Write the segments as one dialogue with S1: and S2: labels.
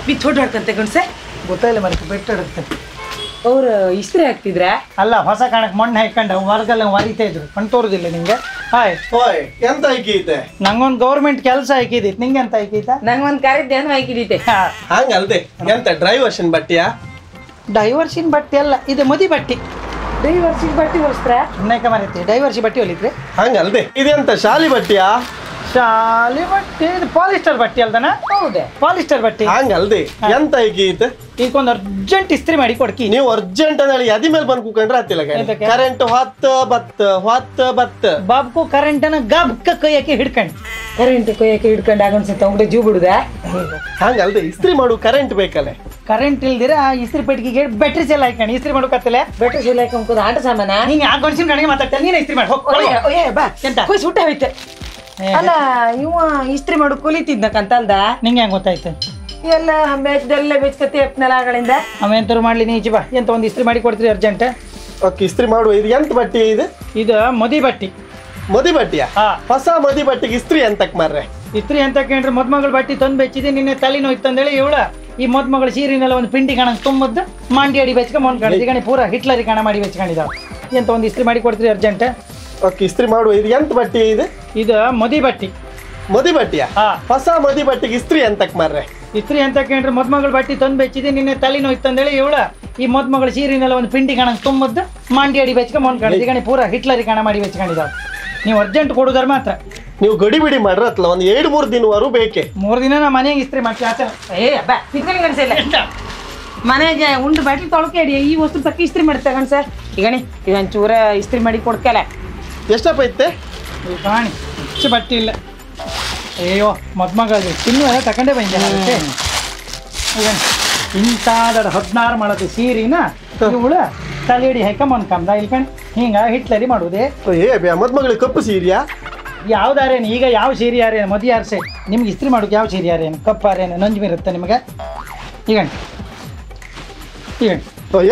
S1: ಬಿಚ್ಚೋಡ್ಕಂತೆ ಗಣಸೆ
S2: ಗೊತ್ತಾಯಿಲ್ಲ ಮರಕ್ಕೆ ಬೆಟ್ಟಡುತ್ತೆ
S1: ಅವ್ರು ಇಸ್ತ್ರಿ ಹಾಕ್ತಿದ್ರ
S2: ಅಲ್ಲ ಹೊಸ ಕಾಣಕ್ಕೆ ಮಣ್ಣು ಹಾಕೊಂಡು ಹೊರಗೆಲ್ಲ ವರಿತಾ ಇದ್ರು ಕಣ್ ತೋರುದಿಲ್ಲ ನಿಂಗೆ ಹಾಯ್
S3: ಓಯ್ ಎಂತ ಐಕೈತೆ
S2: ನಂಗೊಂದು ಗೌರ್ಮೆಂಟ್ ಕೆಲಸ ಹಾಕಿದಿತ್ತು ನಿಂಗೆ ಎಂತ ಹಾಕೈತ
S1: ನಂಗೊಂದು ಕರೆದ್ದೇನು ಹಾಕಿದೀತೆ
S3: ಹಂಗಲ್ದೆ ಎಂತ ಡ್ರೈವರ್ಷನ್ ಬಟ್ಟಿಯಾ
S2: ಡೈವರ್ಸಿನ ಬಟ್ಟೆ ಅಲ್ಲ ಇದು ಮದಿ ಬಟ್ಟೆ
S1: ಡೈವರ್ಸಿಗೆ ಬಟ್ಟೆ ಹೊಲಿಸ್ತ್ರ
S2: ಅನೇಕ ಮರೈತಿ ಡೈವರ್ಸಿ ಬಟ್ಟೆ ಹೊಲಿತ್ರಿ
S3: ಹಂಗಲ್ದೆ ಇದೆಂತ ಶಾಲಿ ಬಟ್ಟಿಯಾ
S2: ಶಾಲೆ ಬಟ್ಟೆ ಇದು ಪಾಲಿಸ್ಟರ್ ಬಟ್ಟೆ ಅಲ್ದನ
S1: ಹೌದೇ
S2: ಪಾಲಿಸ್ಟರ್ ಬಟ್ಟೆ
S3: ಹಂಗಲ್ದೆ ಎಂತ ಐಕೈತೆ
S2: ಇದಕ್ಕೊಂದು ಅರ್ಜೆಂಟ್ ಇಸ್ತ್ರಿ ಮಾಡಿ ಕೊಡ್ಕಿ
S3: ನೀವು ಅರ್ಜೆಂಟ್ ಅಂತ ಹೇಳಿ ಅದಿ ಮೇಲೆ ಬಂದು ಕೂಕೊಂಡ್ರೆ ಆತಿಲ್ಲ
S2: ಎಂತಕ್ಕೆ?
S3: ಕರೆಂಟ್ ಹೊತ್ತ
S2: ಬಾಬ್ಕು ಕರೆಂಟನ ಗಬ್ಕ ಕೈ ಹಾಕಿ ಹಿಡ್ಕೊಂಡು
S1: ಕರೆಂಟ್ ಕೊಯ್ಯಕ್ಕೆ ಹಿಡ್ಕೊಂಡು ಆಗನ್ಸುತ್ತೆ ಅವ್ಗಡೆ ಜೀವ ಬಿಡುದ
S3: ಹಂಗಲ್ದೆ ಇಸ್ತ್ರಿ ಮಾಡು ಕರೆಂಟ್ ಬೇಕಲ್ಲ
S2: ಕರೆಂಟ್ ಇಲ್ದಿರ ಆ ಇಸ್ತ್ರಿ ಪೆಟ್ಟಿಗೆ ಬ್ಯಾಟ್ರಿ ಸೆಲ್ ಹಾಕೊಂಡು ಇಸ್ತ್ರಿ ಮಾಡೋಕತ್ತಲೆ
S1: ಬೆಟ್ಟ ಶೀಲ ಹಾಕೊಂಡ್ ಆಟ ಸಾಮಾನ
S2: ಹಿಂಗೆ ಆ ಗಂಡಸಿನ ಕಡೆಗೆ ಮಾತಾಡ್ತಾರೆ ನೀನು ಇಸ್ತ್ರಿ ಮಾಡಿ ಹೋಗಿ
S1: ಬಾ
S2: ಎಂತ
S1: ಕೊಯ್ ಸುಟ್ಟ ಹೋಯ್ತೆ ಅಲ್ಲ ಇವ ಇಸ್ತ್ರಿ ಮಾಡು ಕುಲಿತಿದ್ನ ಕಂತಲ್ದ
S2: ನಿಂಗೆ ಹೆಂಗೆ ಗೊತ್ತಾಯ್ತು
S1: ಎಲ್ಲ ಬೆಚ್ಚದೆಲ್ಲ ಬೆಚ್ಕತಿ ಎಪ್ನೆಲಗಳಿಂದ
S2: ಅವ ಎಂತರು ಮಾಡ್ಲಿ ನೀ ಈಚೆ ಬಾ ಎಂತ ಒಂದು ಇಸ್ತ್ರಿ ಮಾಡಿ ಕೊಡ್ತೀರಿ ಅರ್ಜೆಂಟ್
S3: ಓಕೆ ಇಸ್ತ್ರಿ ಮಾಡುವ ಇದು ಎಂತ ಬಟ್ಟೆ ಇದು
S2: ಇದು ಮದಿ ಬಟ್ಟಿ
S3: ಮದಿ ಬಟ್ಟಿಯಾ
S2: ಹಾ
S3: ಹೊಸ ಮದಿ ಬಟ್ಟೆಗೆ ಇಸ್ತ್ರಿ ಎಂತಕ್ ಮಾರ್ರೆ
S2: ಇಸ್ತ್ರಿ ಅಂತ ಕೇಳ್ರಿ ಮದ್ಮಗಳ ಬಟ್ಟಿ ತಂದು ಬೆಚ್ಚಿದೆ ನಿನ್ನೆ ತಲೆ ನೋಯ್ತು ಅಂತೇಳಿ ಇವಳ ಈ ಮದ್ಮಗಳ ಸೀರಿನೆಲ್ಲ ಒಂದು ಪಿಂಡಿ ಕಣಕ್ಕೆ ತುಂಬದ್ದು ಮಂಡಿ ಅಡಿ ಬೆಚ್ಕ ಮೊನ್ಕೊಂಡು ಈಗ ಪೂರ ಹಿಟ್ಲರಿ ಕಣ ಮಾಡಿ ಬೆಚ್ಕೊಂಡಿದ್ದಾವ ಎಂತ ಒಂದು ಇಸ್ತ್ರಿ ಮಾಡಿ ಕೊಡ್ತೀರಿ ಅರ್ಜೆಂಟ್
S3: ಓಕೆ ಇಸ್ತ್ರಿ ಮಾಡುವ ಇದು ಎಂತ ಬಟ್ಟೆ
S2: ಇದು ಮದಿ ಬಟ್ಟಿ
S3: ಮದಿ ಬಟ್ಟಿಯಾ
S2: ಹಾ
S3: ಹೊಸ ಮದಿ ಬಟ್ಟೆಗೆ ಇಸ್ತ್ರಿ ಎಂತಕ್ ಮಾರ್ರೆ
S2: ಇಸ್ತ್ರಿ ಅಂತ ಕೇಳ್ರಿ ಮದ್ಮಗಳ ಬಟ್ಟಿ ತಂದು ಬೆಚ್ಚಿದೆ ನಿನ್ನೆ ತಲೆ ನೋಯ್ತು ಅಂತೇಳಿ ಇವಳ ಈ ಮದ್ಮಗಳ ಸೀರಿನೆಲ್ಲ ಒಂದು ಪಿಂಡಿ ಕಣಕ್ಕೆ ತುಂಬದ್ದು ಮಂಡಿ ಅಡಿ ಬೆಚ್ಕ ಮೊನ್ಕೊಂಡು ಈಗ ಪೂರ ಹಿಟ್ಲರಿ ಕಣ ಮಾಡಿ ಬೆಚ್ಕೊಂಡಿದ್ದಾವ ನೀವು ಅರ್ಜೆಂಟ್ ಕೊಡೋದಾರ ಮಾತ್ರ
S3: ನೀವು ಗಡಿ ಬಿಡಿ ಮಾಡ್ರತ್ಲ ಒಂದು 2-3 ದಿನವಾರು ಬೇಕೆ
S2: 3 ದಿನ ನಾ ಮನೆಗೆ ಇಸ್ತ್ರಿ ಮಾಡ್ತೀವಿ ಆತ
S1: ಏ ಬಾ ತಿಕ್ಕಲಿ ಗಣಸಿಲ್ಲ ಮನೆಗೆ ಉಂಡು ಬಾಟ್ಲಿ ತೊಳ್ಕೇಡಿ ಈ ವಸ್ತು ತಕ್ಕ ಇಸ್ತ್ರಿ ಮಾಡ್ತಾ ಗಣಸ ಈಗಣಿ ಇದೊಂದು ಚೂರ ಇಸ್ತ್ರಿ ಮಾಡಿ ಕೊಡ್ಕಲ್ಲ
S3: ಎಷ್ಟಪ್ಪ ಐತೆ
S2: ಕಾಣಿ ಹೆಚ್ಚು ಬಟ್ಟೆ ಇಲ್ಲ ಅಯ್ಯೋ ಮದ್ಮಗಳು ತಿನ್ನುವ ತಗೊಂಡೇ ಬಂದೆ ಅದಕ್ಕೆ ಈಗ ಇಂಥಾದ 16 ಮಾಡೋದು ಸೀರಿನ ಇವಳು ತಲೆಯಡಿ ಹಾಕೊಂಬಂದು ಕಮ್ದ ಇಲ್ಕಂಡು ಹಿಂಗೆ ಹಿಟ್ಲರಿ ಮಾಡುವುದೇ
S3: ಮದ್ಮಗಳಿಗೆ ಕಪ್ಪು ಸೀರಿಯಾ
S2: ಯಾವ್ದಾರೇನು ಈಗ ಯಾವ ಸೀರೆ ಯಾರೇನು ಮದುವೆ ಯಾರು ನಿಮ್ಗೆ ಇಸ್ತ್ರಿ ಮಾಡೋಕೆ ಯಾವ ಸೀರೆ ಯಾರೇನು ಕಪ್ಪಾರೇನು ನಂಜುಮಿರುತ್ತೆ ನಿಮಗೆ ಈಗ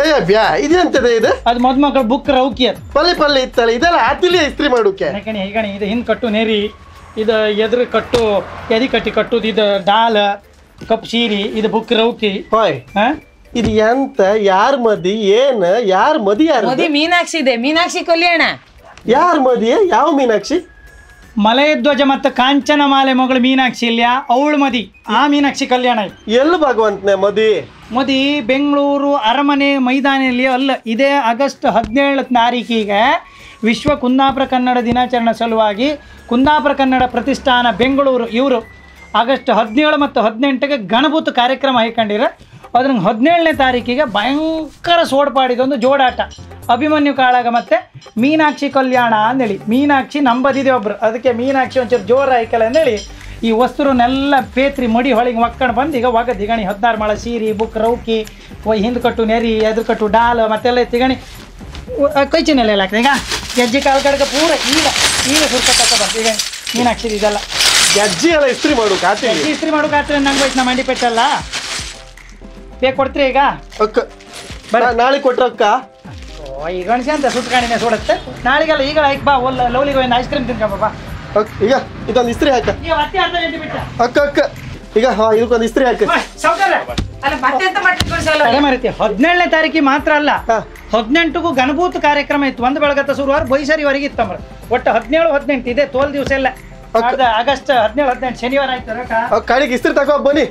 S2: ಈಗ
S3: ಬ್ಯಾ ಇದೆಂತದೆ ಇದು
S2: ಅದು ಮದ್ಮಕ್ಳು ಬುಕ್ ರೌಕಿ ಅದು
S3: ಪಲ್ಲೆ ಇತ್ತಲ್ಲ ಇದೆಲ್ಲ ಆತಿಲಿ ಇಸ್ತ್ರಿ ಮಾಡೋಕೆ
S2: ಕಣಿ ಹೀಗಣಿ ಇದು ಹಿಂದೆ ಕಟ್ಟು ನೆರಿ ಇದು ಎದುರು ಕಟ್ಟು ಎದಿ ಕಟ್ಟಿ ಕಟ್ಟುದು ಇದು ಡಾಲ್ ಕಪ್ ಸೀರಿ ಇದು ಬುಕ್ ರೌಕಿ
S3: ಹೋಯ್
S2: ಹಾಂ
S3: ಇದು ಎಂತ ಯಾರ್ ಮದಿ ಏನ್ ಯಾರ್ ಮದಿ ಯಾರು
S1: ಮದಿ ಮೀನಾಕ್ಷಿ ಇದೆ ಮೀನಾಕ್ಷಿ ಕಲ್ಯಾಣ
S3: ಯಾರ್ ಮದಿ ಯಾವ ಮೀನಾಕ್ಷಿ
S2: ಮಲಯಧ್ವಜ ಮತ್ತು ಕಾಂಚನ ಮಾಲೆ ಮಗಳು ಮೀನಾಕ್ಷಿ ಇಲ್ಯಾ ಅವಳು ಮದಿ ಆ ಮೀನಾಕ್ಷಿ ಕಲ್ಯಾಣ ಇದು
S3: ಎಲ್ಲಿ ಭಗವಂತನೇ ಮದಿ
S2: ಮದಿ ಬೆಂಗಳೂರು ಅರಮನೆ ಮೈದಾನಿಯಲ್ಲಿ ಅಲ್ಲ ಇದೇ ಆಗಸ್ಟ್ 17 ತಾರೀಕಿಗೆ ವಿಶ್ವ ಕುಂದಾಪುರ ಕನ್ನಡ ದಿನಾಚರಣೆ ಸಲುವಾಗಿ ಕುಂದಾಪುರ ಕನ್ನಡ ಪ್ರತಿಷ್ಠಾನ ಬೆಂಗಳೂರು ಇವರು ಆಗಸ್ಟ್ 17 ಮತ್ತು 18ಗೆ ಗಣಭೂತ ಕಾರ್ಯಕ್ರಮ ಹಾಕೊಂಡಿರ ಅದ್ರ 17ನೇ ತಾರೀಕಿಗೆ ಭಯಂಕರ ಸೋಡ್ಪಾಡಿದೊಂದು ಜೋಡಾಟ ಅಭಿಮನ್ಯು ಕಾಳಗ ಮತ್ತು ಮೀನಾಕ್ಷಿ ಕಲ್ಯಾಣ ಅಂದೇಳಿ ಮೀನಾಕ್ಷಿ ನಂಬದಿದೆ ಒಬ್ರು ಅದಕ್ಕೆ ಮೀನಾಕ್ಷಿ ಒಂಚೂರು ಜೋರ ಆಯ್ಕಲ್ಲ ಅಂದೇಳಿ ಈ ವಸ್ತುರನ್ನೆಲ್ಲ ಪೇತ್ರಿ ಮಡಿ ಹೊಳಿಗೆ ಮಕ್ಕಂಡು ಬಂದು ಈಗ ಒಗ ದಿಗಣಿ 16 ಮಾಳ ಸೀರಿ ಬುಕ್ ರೌಕಿ ಹಿಂದೆ ಕಟ್ಟು ನೆರಿ ಎದುರು ಕಟ್ಟು ಡಾಲ್ ಮತ್ತೆಲ್ಲ ತಿಗಣಿ ಕೈಚಿನೆಲ್ಲ ಹಾಕ್ತದೆ ಈಗ ಗೆಜ್ಜೆ ಕಾಲು ಕಡೆಗೆ ಪೂರ ಈಗ ಸುರ್ಕತ್ತ ಬಂತು ಈಗ ಮೀನಾಕ್ಷಿ ಇದೆಲ್ಲ
S3: ಅಜ್ಜಿ ಎಲ್ಲ ಇಸ್ತ್ರಿ ಮಾಡು ಖಾತೆ
S2: ಇಸ್ತ್ರಿ ಮಾಡೋಕಾತ್ರ ನಂಗೆ ಹೋಯ್ತು ನಾ ಮಂಡಿ ಪೆಟ್ಟಲ್ಲ ಬೇಕು ಕೊಡ್ತೀರಿ ಈಗ
S3: ಅಕ್ಕ ನಾಳೆ ಕೊಟ್ರಕ್ಕ
S2: ಈ ಗಣಸಿ ಅಂತ ಸುಟ್ಕಾಣಿನೇ ಸುಡುತ್ತೆ ನಾಳೆಗೆಲ್ಲ ಈಗ ಆಯ್ತು ಬಾ ಒಲ್ಲ ಲವ್ಲಿಗೆ ಒಂದು ಐಸ್ ಕ್ರೀಮ್ ತಿನ್ಕಪ್ಪ ಬಾ
S3: ಈಗ ಇದೊಂದು ಇಸ್ತ್ರಿ ಹಾಕ
S2: ಈಗ ಮತ್ತೆ ಅರ್ಧ ಗಂಟೆ ಬಿಟ್ಟ
S3: ಅಕ್ಕ ಈಗ ಇದಕ್ಕೊಂದು ಇಸ್ತ್ರಿ ಹಾಕ
S1: ಅಲ್ಲ ಮತ್ತೆ ಎಂತ ಮಾಡ್ಲಿಕ್ಕೆ
S2: ಅದೇ ಮಾರೈತಿ 17ನೇ ತಾರೀಕಿಗೆ ಮಾತ್ರ ಅಲ್ಲ 18ಗೂ ಗಣಭೂತ ಕಾರ್ಯಕ್ರಮ ಇತ್ತು ಒಂದು ಬೆಳಗತ್ತ ಶುರುವಾರ ಬೈಸರಿವರೆಗೆ ಇತ್ತಂಬ್ರ ಒಟ್ಟು 17-18 ಇದೆ ತೋಲ್ ದಿವಸ ಎಲ್ಲ ಆಗಸ್ಟ್ 17-18 ಶನಿವಾರ ಆಯ್ತು
S3: ಕಾಳಿಗೆ ಇಸ್ತ್ರಿ ತಗೋ ಬನ್ನಿ